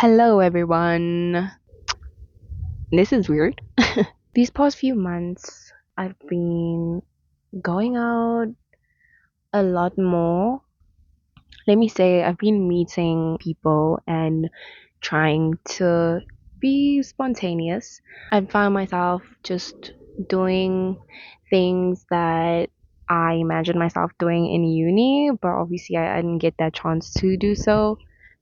Hello, everyone. This is weird. These past few months, I've been going out a lot more. Let me say, I've been meeting people and trying to be spontaneous. I found myself just doing things that I imagined myself doing in uni, but obviously I didn't get that chance to do so.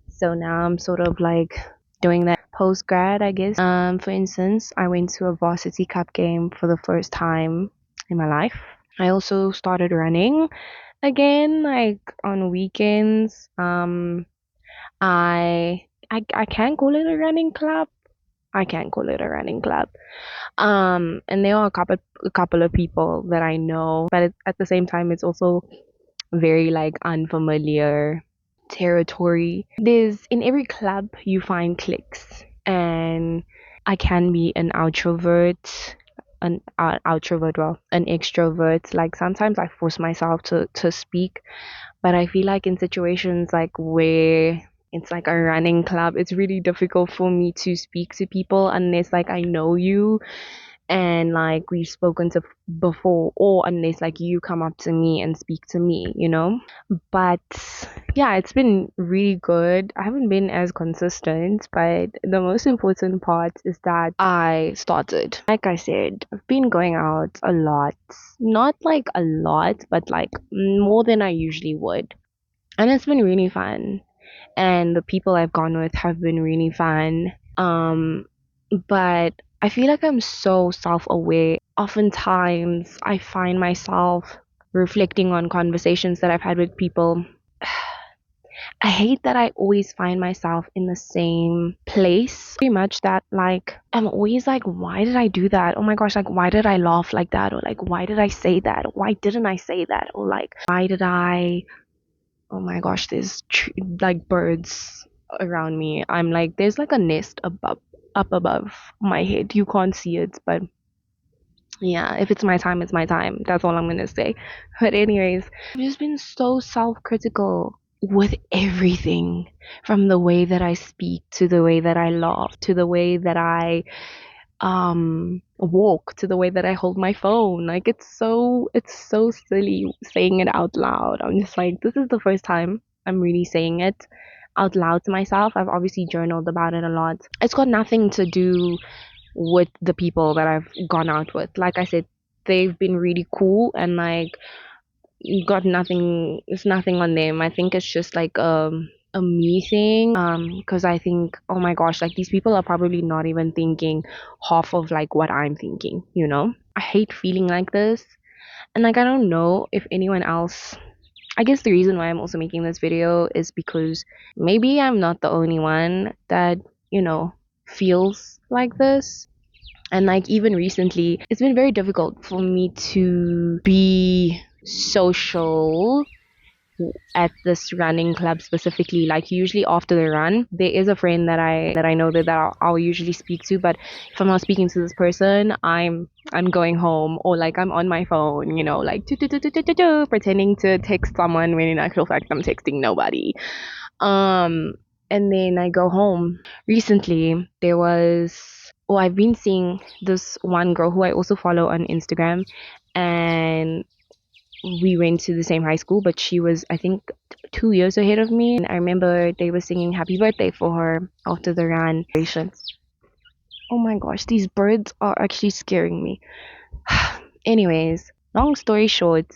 So now I'm sort of like doing that post grad, I guess. For instance, I went to a varsity cup game for the first time in my life. I also started running again, like on weekends. I can't call it a running club. I can't call it a running club. And there are a couple of people that I know, but at the same time, it's also very like unfamiliar territory. There's in every club you find cliques, and I can be an outrovert, an extrovert. Like sometimes I force myself to speak, but I feel like in situations like where it's like a running club, it's really difficult for me to speak to people unless like I know you and like we've spoken to before, or unless like you come up to me and speak to me. But yeah, it's been really good. I haven't been as consistent, but the most important part is that I started. Like I said, I've been going out a lot. Not like a lot, but like more than I usually would. And it's been really fun. And the people I've gone with have been really fun. But I feel like I'm so self aware. Oftentimes, I find myself reflecting on conversations that I've had with people. I hate that I always find myself in the same place. Pretty much that, like, I'm always like, why did I do that? Oh my gosh, like, why did I laugh like that? Or like, why did I say that? Why didn't I say that? Or like, why did I oh my gosh, there's like birds around me. I'm like, there's like a nest up above my head. You can't see it, but yeah, if it's my time, it's my time. That's all I'm gonna say. But anyways, I've just been so self-critical with everything, from the way that I speak to the way that I laugh to the way that I walk to the way that I hold my phone. Like it's so silly saying it out loud. I'm just like, this is the first time I'm really saying it out loud to myself. I've obviously journaled about it a lot. It's got nothing to do with the people that I've gone out with. Like I said, they've been really cool, and like got nothing, it's nothing on them. I think it's just like a me thing, because I think, oh my gosh, like these people are probably not even thinking half of like what I'm thinking. I hate feeling like this, and like I don't know if anyone else. I guess the reason why I'm also making this video is because maybe I'm not the only one that feels like this. And like even recently, it's been very difficult for me to be social at this running club specifically. Like usually after the run, there is a friend that I know that I'll usually speak to. But if I'm not speaking to this person, I'm going home, or like I'm on my phone, like pretending to text someone when in actual fact I'm texting nobody. Um, and then I go home. Recently, there was, oh, I've been seeing this one girl who I also follow on Instagram, and we went to the same high school, but she was, I think, 2 years ahead of me. And I remember they were singing happy birthday for her after the run. Oh my gosh, these birds are actually scaring me. Anyways, long story short,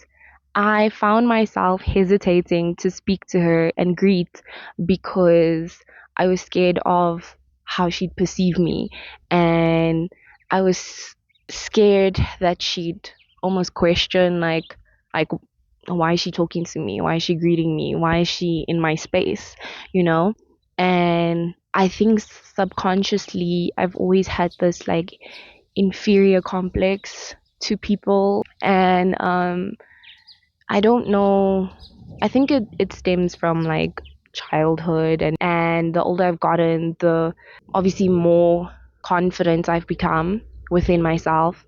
I found myself hesitating to speak to her and greet because I was scared of how she'd perceive me. And I was scared that she'd almost question, like, why is she talking to me? Why is she greeting me? Why is she in my space? You know? And I think subconsciously I've always had this like inferior complex to people. And I don't know. I think it stems from like childhood, and the older I've gotten, the obviously more confident I've become within myself.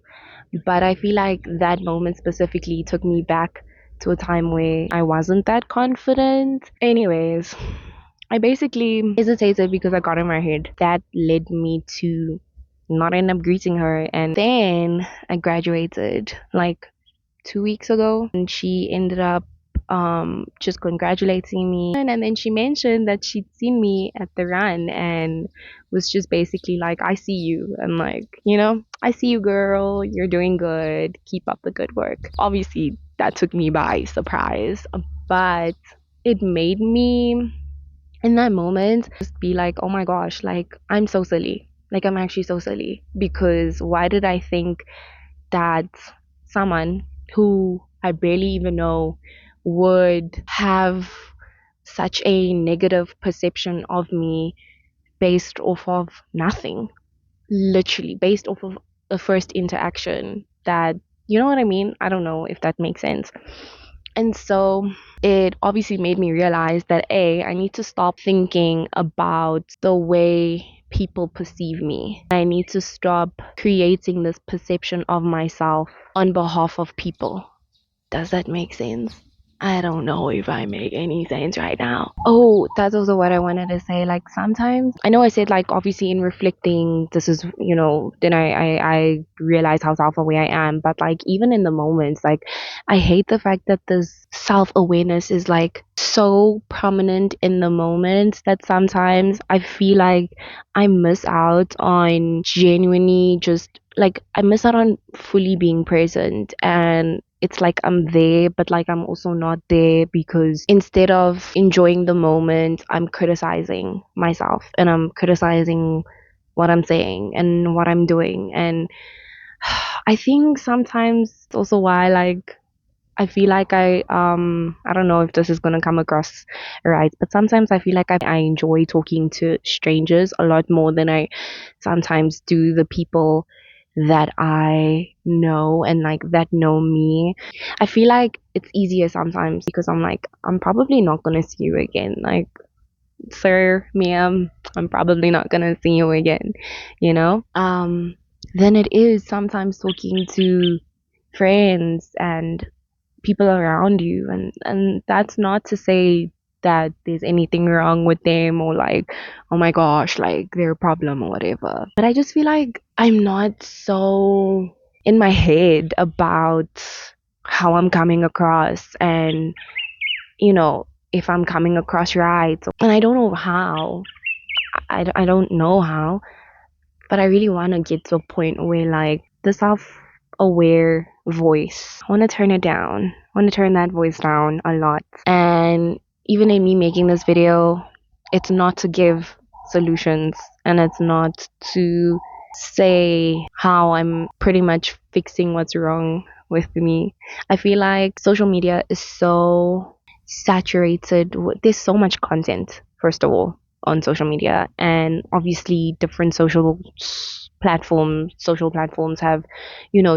But I feel like that moment specifically took me back to a time where I wasn't that confident. Anyways, I basically hesitated because I got in my head. That led me to not end up greeting her. And then I graduated like 2 weeks ago, and she ended up just congratulating me. And then she mentioned that she'd seen me at the run and was just basically like, I see you. And like, I see you, girl. You're doing good. Keep up the good work. Obviously, that took me by surprise, but it made me in that moment just be like, oh my gosh, like I'm so silly. Like I'm actually so silly, because why did I think that someone who I barely even know would have such a negative perception of me based off of nothing? Literally based off of a first interaction that, you know what I mean? I don't know if that makes sense. And so it obviously made me realize that I need to stop thinking about the way people perceive me. I need to stop creating this perception of myself on behalf of people. Does that make sense? I don't know if I make any sense right now. Oh, that's also what I wanted to say. Like sometimes I know I said like obviously in reflecting, this is then I realize how self-aware I am. But like even in the moments, like I hate the fact that this self-awareness is like so prominent in the moment that sometimes I feel like I miss out on genuinely just like I miss out on fully being present. And it's like I'm there, but like I'm also not there, because instead of enjoying the moment, I'm criticizing myself and I'm criticizing what I'm saying and what I'm doing. And I think sometimes it's also why like I feel like I don't know if this is gonna come across right, but sometimes I feel like I enjoy talking to strangers a lot more than I sometimes do the people that I know and like that know me. I feel like it's easier sometimes because I'm like, I'm probably not gonna see you again. Like, sir, ma'am, I'm probably not gonna see you again, you know? Then it is sometimes talking to friends and people around you, and that's not to say that there's anything wrong with them or like, oh my gosh, like they're a problem or whatever, but I just feel like I'm not so in my head about how I'm coming across, and if I'm coming across right. And I don't know how. I don't know how, but I really want to get to a point where like the self-aware voice, I want to turn it down. I want to turn that voice down a lot. And even in me making this video, it's not to give solutions, and it's not to say how I'm pretty much fixing what's wrong with me. I feel like social media is so saturated there's so much content, first of all, on social media, and obviously different social platforms have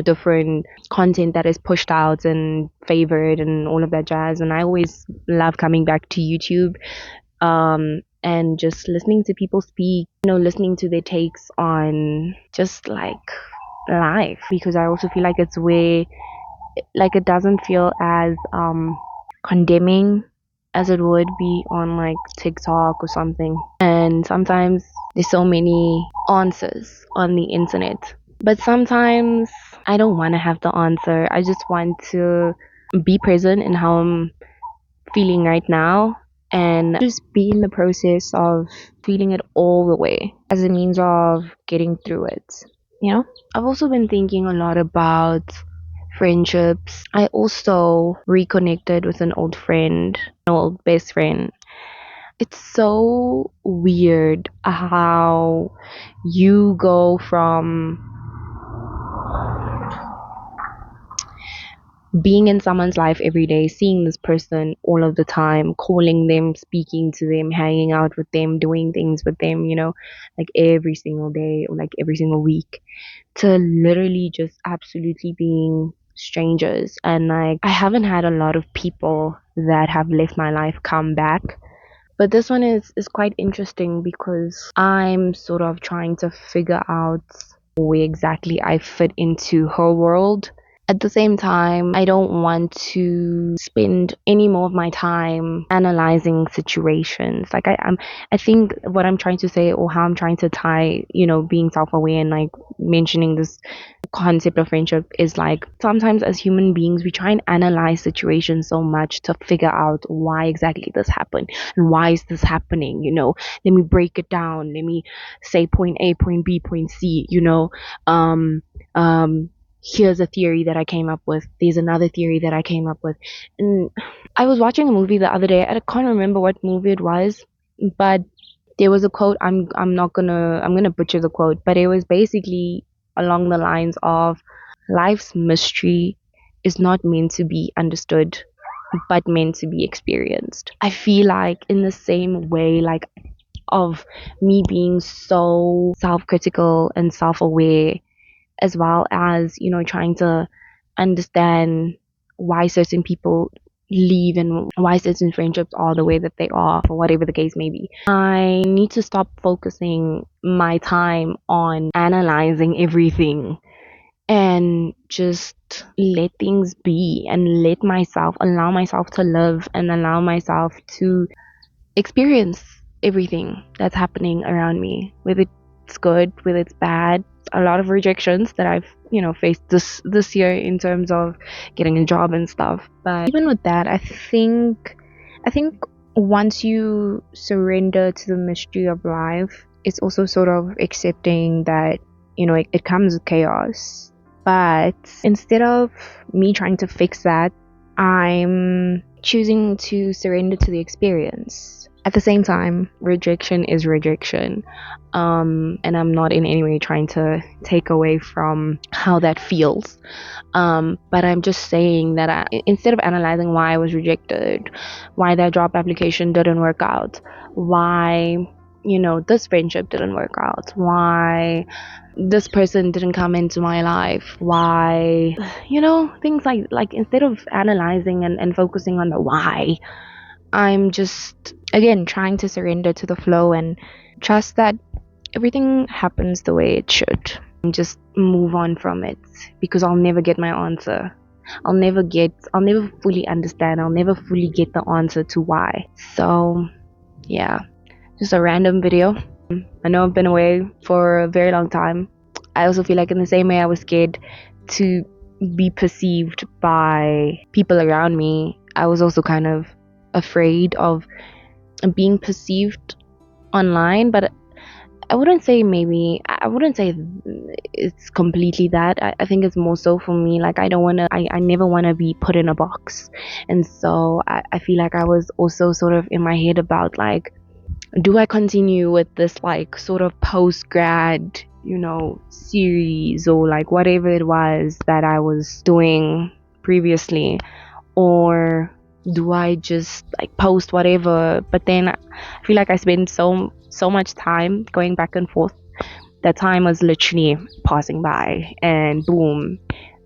different content that is pushed out and favored and all of that jazz. And I always love coming back to YouTube, and just listening to people speak, listening to their takes on just like life, because I also feel like it's where like it doesn't feel as condemning as it would be on like TikTok or something. And sometimes there's so many answers on the internet, but sometimes I don't want to have the answer. I just want to be present in how I'm feeling right now, and just be in the process of feeling it all the way as a means of getting through it. I've also been thinking a lot about friendships. I also reconnected with an old friend, an old best friend. It's so weird how you go from being in someone's life every day, seeing this person all of the time, calling them, speaking to them, hanging out with them, doing things with them, like every single day or like every single week, to literally just absolutely being strangers. And like I haven't had a lot of people that have left my life come back, but this one is quite interesting because I'm sort of trying to figure out where exactly I fit into her world. At the same time, I don't want to spend any more of my time analyzing situations. Like I think what I'm trying to say, or how I'm trying to tie, being self-aware and like mentioning this concept of friendship is like sometimes as human beings we try and analyze situations so much to figure out why exactly this happened and why is this happening. Let me break it down, let me say point A, point B, point C. um um Here's a theory that I came up with, there's another theory that I came up with. And I was watching a movie the other day, I can't remember what movie it was, but there was a quote. I'm gonna butcher the quote, but it was basically along the lines of life's mystery is not meant to be understood but meant to be experienced. I feel like in the same way, like of me being so self-critical and self-aware, as well as trying to understand why certain people leave and why certain friendships are the way that they are, for whatever the case may be. I need to stop focusing my time on analyzing everything and just let things be and allow myself to live and allow myself to experience everything that's happening around me, whether it's good, whether it's bad. A lot of rejections that I've faced this year in terms of getting a job and stuff. But even with that, I think once you surrender to the mystery of life, it's also sort of accepting that it comes with chaos. But instead of me trying to fix that, I'm choosing to surrender to the experience. At the same time, rejection is rejection. And I'm not in any way trying to take away from how that feels. But I'm just saying that instead of analyzing why I was rejected, why that job application didn't work out, why, this friendship didn't work out, why this person didn't come into my life, why, things like instead of analyzing and focusing on the why, I'm just again trying to surrender to the flow and trust that everything happens the way it should and just move on from it, because I'll never get my answer. I'll never fully understand, I'll never fully get the answer to why. So yeah, just a random video. I know I've been away for a very long time. I also feel like in the same way I was scared to be perceived by people around me, I was also kind of afraid of being perceived online. But I wouldn't say it's completely that. I think it's more so for me, like I never want to be put in a box. And so I feel like I was also sort of in my head about like, do I continue with this like sort of post grad series, or like whatever it was that I was doing previously, or do I just like post whatever? But then I feel like I spend so much time going back and forth. That time was literally passing by, and boom,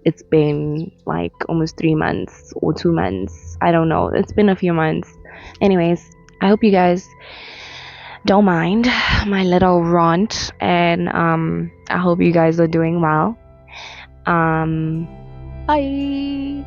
it's been like almost 3 months or 2 months. I don't know. It's been a few months. Anyways, I hope you guys don't mind my little rant, and I hope you guys are doing well. Bye.